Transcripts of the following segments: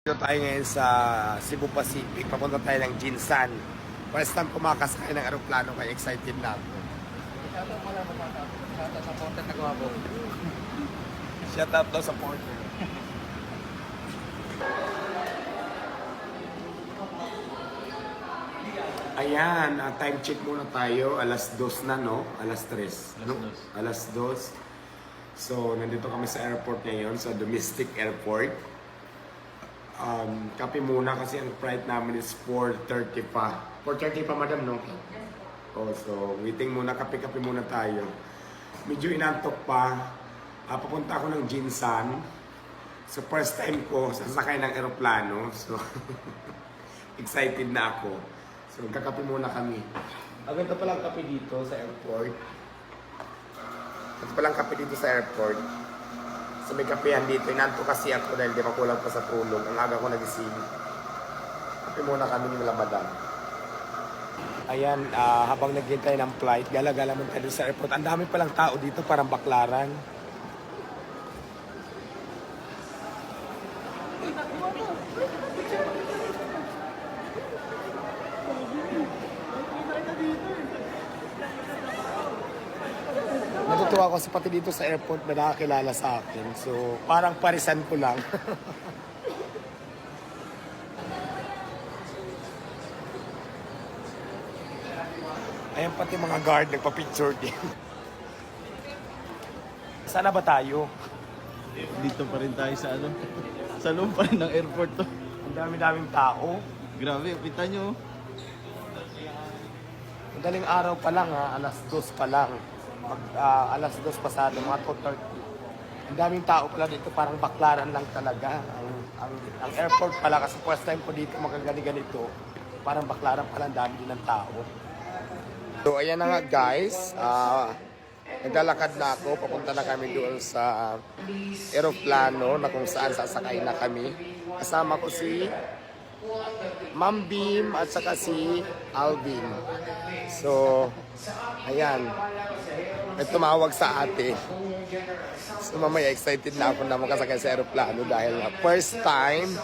Dito tayo ngayon sa Cebu Pacific. Papunta tayo ng Jinsan. First time kumakasakay ng aeroplano kaya excited na ako. Shout out daw sa porter. Ayan, time check muna tayo. Alas 2 na, no? Alas 3. Alas 2. So, nandito kami sa airport ngayon, sa domestic airport. Kape muna kasi ang flight namin is 4:30 pa. 4:30 pa, madam, no? Oh, so, waiting muna. Kape-kape muna tayo. Medyo inantok pa. Papunta ako ng Jinsan. So, first time ko sasakay ng aeroplano. So, excited na ako. So, kakape muna kami. Agad palang kape dito sa airport. Ito palang kape dito sa airport. So may kapehan dito. Inanto kasi ako dahil di makulang pa sa tulog. Ang aga ko nagising. Kape muna kami ni madam. Ayan, habang naghintay ng flight, gala-gala muna tayo sa airport. Ang dami palang tao dito, parang baklaran. Natutuwa ako sa pati dito sa airport na nakakilala sa akin. So, parang parisan ko lang. Ayan pati mga guard nagpa-picture din. Sana ba tayo? Dito pa rin tayo sa sa loob pa rin ng airport to. Ang dami-daming tao. Grabe, kita nyo. Madaling araw pa lang ha, alas 2 pa lang. Alas 2 pasado, mga 2:30. Ang daming tao pala dito, parang baklaran lang talaga. Ang airport pala, kasi first time ko dito magagani-ganito, parang baklaran pala, ang dami din ng tao. So ayan na nga guys, naglalakad na ako, papunta na kami doon sa aeroplano na kung saan sasakay na kami. Kasama ko si Ma'am Beam at saka si Alvin. So, ayan. May tumawag sa ate. So, mamaya excited na ako na makasakay sa aeroplano dahil first time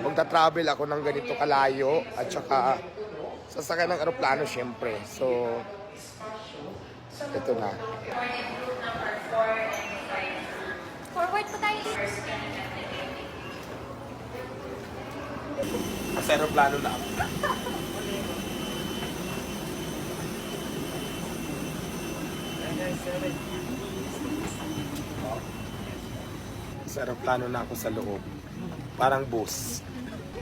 magta-travel ako ng ganito kalayo at saka sasakay ng aeroplano syempre. So, ito na. Forward po tayo. Sa aeroplano na ako. Sa aeroplano na ako sa loob. Parang bus.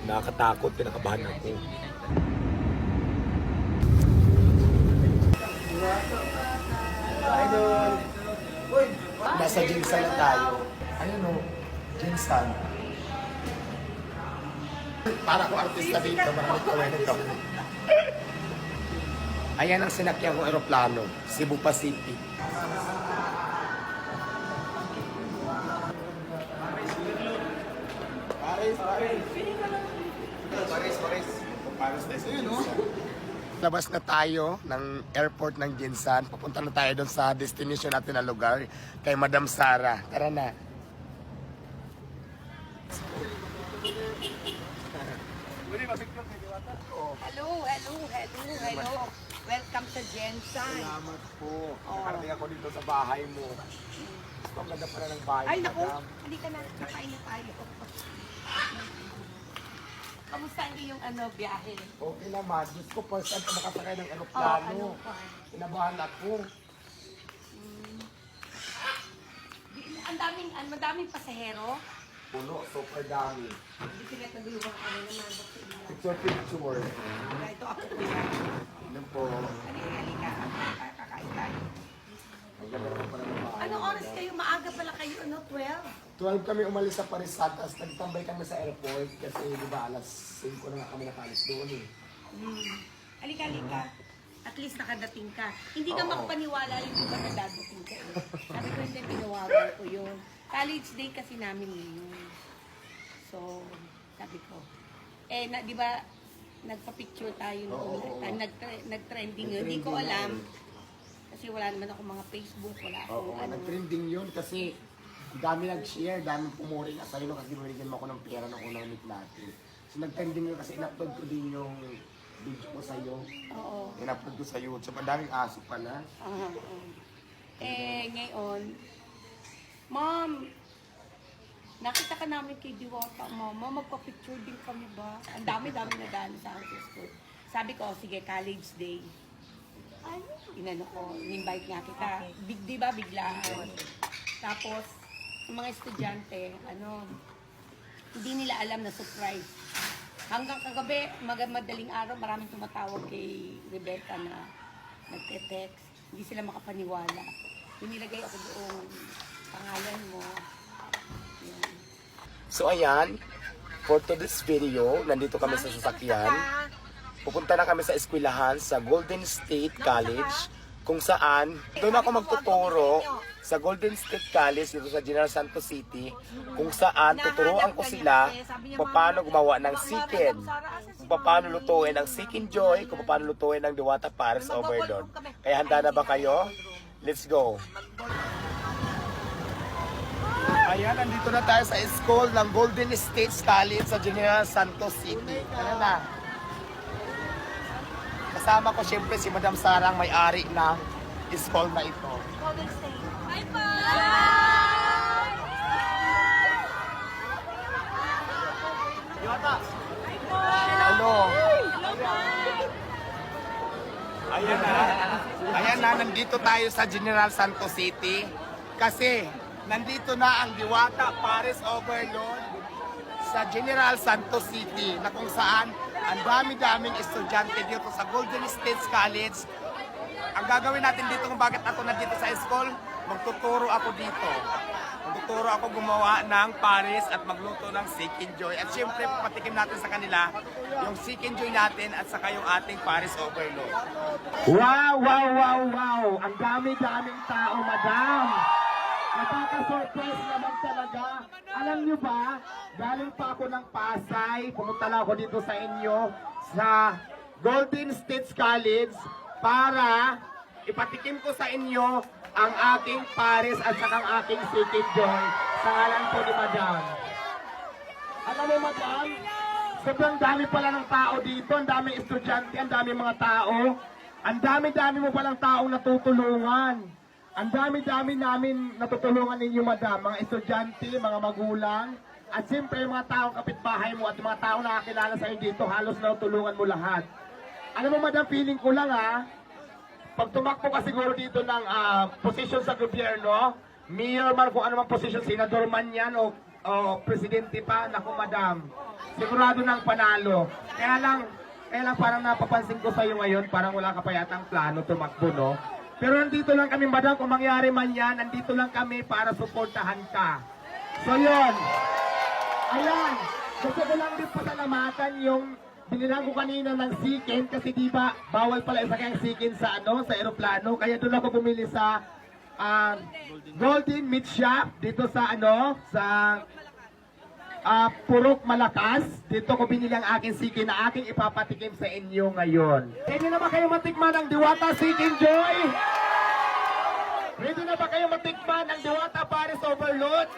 Nakakatakot, pinakabahan ako. Idol! Nasa Jinsan na tayo. Ayun o, Jinsan. Para ko artista dito, maraming kaway ng kaway. Ayan ang sinakyan kong aeroplano, Cebu Pacific. Labas na tayo ng airport ng Jinsan. Papunta na tayo doon sa destination natin na lugar kay Madam Sara. Tara na. Hello. Welcome to Jensen. Salamat po. Nakarating ako dito sa bahay mo. Ang ganda pala ng bahay. Ay, naku, Madam. hindi ka na. Kakain na tayo. Kamusta ang iyong biyahe? Okay naman. Diyos ko, first time ko makasakay ng Ano aeroplano. pa? Kinabahan ako. Ang daming pasahero. Puno, super dami. Hindi sila nagulungan naman. Picture. Ito ako kuya. Ano po? Halika. Kakain tayo. Ang ganda naman pala ng bahay. Anong oras kayo? Maaga pala kayo, 12? 12 kami umalis sa Parisat, tapos nagtambay kami sa airport kasi di ba alas 5 na nga kami nakalis doon eh. Halika. At least nakadating ka. Hindi ka Oo. makapaniwala yung iba na dadating ka. Sabi ko hindi, pinawagan ko yun. College day kasi namin ngayon. So, sabi ko, di ba, nagpa-picture tayo Oo. noon. Nag-trending yun. Hindi ko alam. Kasi wala naman ako mga Facebook, wala ako. Oo, nag-trending yun kasi dami nag-share, dami pumuri nga sa'yo no, kasi binigyan mo ako ng pera ng unang meet natin. So nag-trending yun kasi in-upload ko din yung video ko sa'yo. Oo. In-upload ko sa YouTube. Ang daming aso pala. Ngayon, Ma'am, nakita ka namin kay Diwata, Mama, magpa-picture din kami ba? Ang dami-dami na daan sa school. Sabi ko, sige, college day. Inano ko, in-invite nga kita. Di ba, biglaan. Tapos, yung mga estudyante, hindi nila alam na surprise. Hanggang kagabi, madaling araw, maraming tumatawag kay Rebecca na nagte-text. Hindi sila makapaniwala. Yung nilagay ako doon, pangalan mo. Yan. So ayan, for today's video, nandito kami sa sasakyan. Pupunta na kami sa eskwelahan sa Golden State College, kung saan doon ako magtuturo sa Golden State College dito sa General Santos City, kung saan tuturuan ko sila kung paano gumawa ng chicken, kung paano lutuin ang chicken joy, kung paano lutuin ang Diwata Paris Overload. Kaya handa na ba kayo? Let's go! Ayan, nandito na tayo sa school ng Golden State College sa General Santos City. Ano na? Kasama ko siyempre si Madam Sarang, may-ari ng school na ito. Golden State. Hi po! Hello! Ayan na, nandito tayo sa General Santos City. Kasi, nandito na ang Diwata Paris Overload sa General Santos City na kung saan ang dami-daming estudyante dito sa Golden State College. Ang gagawin natin dito kung bakit ako nandito sa school, magtuturo ako dito. Magtuturo ako gumawa ng Paris at magluto ng chicken joy. At syempre, papatikim natin sa kanila yung chicken joy natin at saka yung ating Paris Overload. Wow, wow, wow, wow! Ang dami-daming tao, madam! Nakaka-surprise naman talaga. Alam nyo ba, galing pa ako ng Pasay, pumunta lang ako dito sa inyo, sa Golden State College, para ipatikim ko sa inyo ang aking Paris at saka ang aking chicken joy sa ngalan po ni Madam. Alam mo, Madam, sobrang dami pala ng tao dito, ang daming estudyante, ang daming mga tao, ang dami-dami mo palang taong natutulungan. Ang dami-dami namin natutulungan ninyo, Madam, mga estudyante, mga magulang, at siyempre yung mga taong kapitbahay mo at mga taong nakakilala sa iyo dito, halos natutulungan mo lahat. Alam mo, Madam, feeling ko lang pag tumakbo ka siguro dito ng posisyon sa gobyerno, mayor man kung ano man posisyon, senador man yan o presidente pa, naku, Madam, sigurado ng panalo. Kaya lang parang napapansin ko sa iyo ngayon, parang wala ka pa yatang plano tumakbo, no? Pero nandito lang kami, Madam, kung mangyari man yan, nandito lang kami para suportahan ka. So yun, ayan, gusto ko lang din pasalamatan yung binilang ko kanina ng chicken kasi diba bawal pala isa kayang chicken sa sa eroplano, kaya doon ako bumili sa Golden Meat Shop dito sa sa Purok Malakas. Dito ko binili ang aking chicken na aking ipapatikim sa inyo ngayon. Ready na ba kayo matikman ang Diwata Chicken Joy? Ready na ba kayo matikman ang Diwata Paris Overload?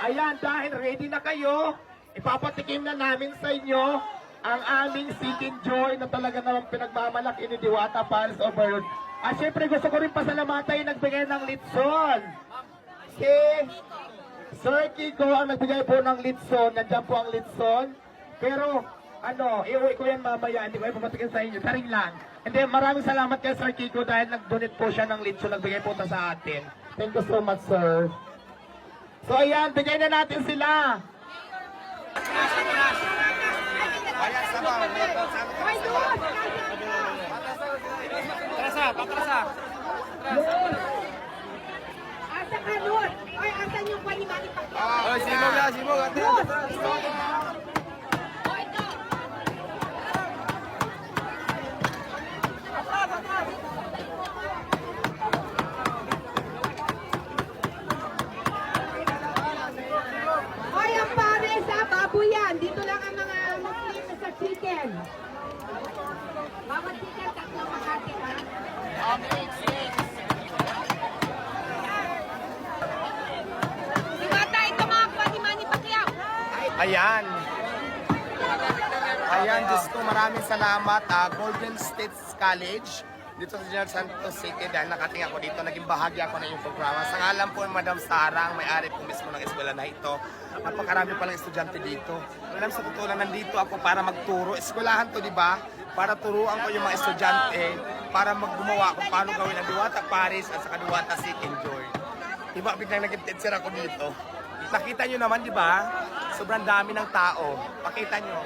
Ayan, dahil ready na kayo, ipapatikim na namin sa inyo ang aming Chicken Joy na talaga namang pinagmamalaki ni Diwata Paris Overload. At syempre gusto ko rin pasalamatan yung nagbigay ng litson. Si Sir Kiko ang nagbigay po ng litson. Nandiyan po ang litson. Pero iuwi ko yan mamaya. Hindi ko ay papatikin sa inyo. Taring lang. And then maraming salamat kay Sir Kiko dahil nag-donate po siya ng litson. Nagbigay po sa atin. Thank you so much, sir. So ayan, bigay na natin sila. Ayan, sabaw. Patrasa. Asa ka, Lord? Ay, asan yung panimali pa? Simog. Ay, ang pares baboy yan. Dito lang ang mga Muslim sa chicken. Bawat chicken, tatlong makati, ha? Ayan. Ayan, Diyos ko, maraming salamat. Golden States College dito sa General Santos City dahil nakating ako dito, naging bahagi ako ng iyong programa. Sa ngalan po ni Madam Sarang, may-ari po mismo ng eskwela na ito. Napakarami palang estudyante dito. Alam, sa totoo lang, nandito ako para magturo. Eskwelahan to, di ba? Para turuan ko yung mga estudyante para maggumawa kung paano gawin ang Diwata Paris at saka Diwata Seek Enjoy. Diba, biglang nag-teacher ako dito. Nakita nyo naman, di ba? Sobrang dami ng tao. Pakita nyo.